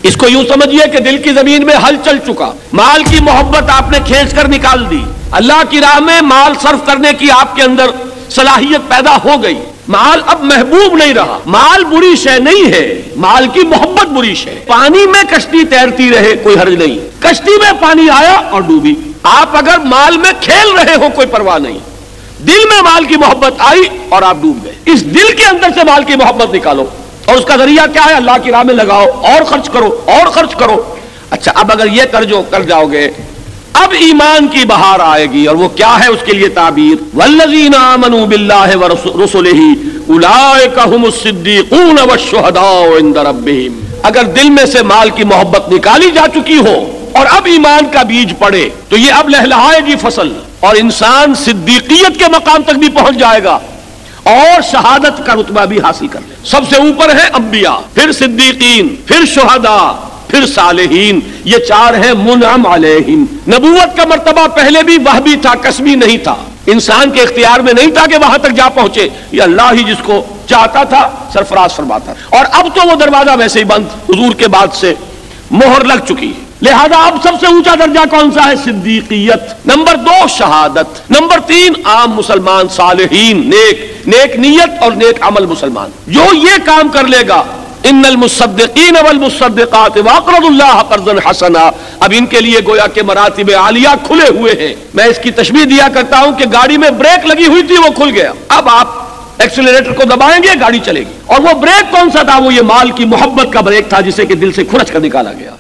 اس کو یوں سمجھیے کہ دل کی زمین میں ہل چل چکا، مال کی محبت آپ نے کھینچ کر نکال دی، اللہ کی راہ میں مال صرف کرنے کی آپ کے اندر صلاحیت پیدا ہو گئی، مال اب محبوب نہیں رہا۔ مال بری شے نہیں ہے، مال کی محبت بری شے۔ پانی میں کشتی تیرتی رہے کوئی حرج نہیں، کشتی میں پانی آیا اور ڈوبی، آپ اگر مال میں کھیل رہے ہو کوئی پرواہ نہیں، دل میں مال کی محبت آئی اور آپ ڈوب گئے۔ اس دل کے اندر سے مال کی محبت نکالو، اور اس کا ذریعہ کیا ہے؟ اللہ کی راہ میں لگاؤ اور خرچ کرو اور خرچ کرو۔ اچھا، اب اگر یہ کر جاؤ گے، اب ایمان کی بہار آئے گی، اور وہ کیا ہے؟ اس کے لیے تعبیر والذین آمنوا باللہ ورسلہ اولئک ھم الصدیقون والشہداء عند ربہم۔ اگر دل میں سے مال کی محبت نکالی جا چکی ہو اور اب ایمان کا بیج پڑے تو یہ اب لہلہائے گی فصل، اور انسان صدیقیت کے مقام تک بھی پہنچ جائے گا اور شہادت کا رتبہ بھی حاصل کر لے۔ سب سے اوپر ہے انبیاء، پھر صدیقین، پھر شہداء، پھر صالحین، یہ چار ہیں منعم علیہم۔ نبوت کا مرتبہ پہلے بھی وہبی تھا، کسبی نہیں تھا، انسان کے اختیار میں نہیں تھا کہ وہاں تک جا پہنچے، یہ اللہ ہی جس کو چاہتا تھا سرفراز فرماتا۔ اور اب تو وہ دروازہ ویسے ہی بند، حضور کے بعد سے مہر لگ چکی ہے، لہذا اب سب سے اونچا درجہ کون سا ہے؟ صدیقیت۔ نمبر 2 شہادت، نمبر 3 عام مسلمان، صالحین، نیک نیت اور نیک عمل مسلمان۔ جو یہ کام کر لے گا، ان المصدقین والمصدقات واقرضوا اللہ قرضا حسنا، اب ان کے لیے گویا کہ مراتب عالیہ کھلے ہوئے ہیں۔ میں اس کی تشبیہ دیا کرتا ہوں کہ گاڑی میں بریک لگی ہوئی تھی، وہ کھل گیا، اب آپ ایکسیلریٹر کو دبائیں گے گاڑی چلے گی، اور وہ بریک کون سا تھا؟ وہ یہ مال کی محبت کا بریک تھا جسے کہ دل سے کھرچ کر نکالا گیا۔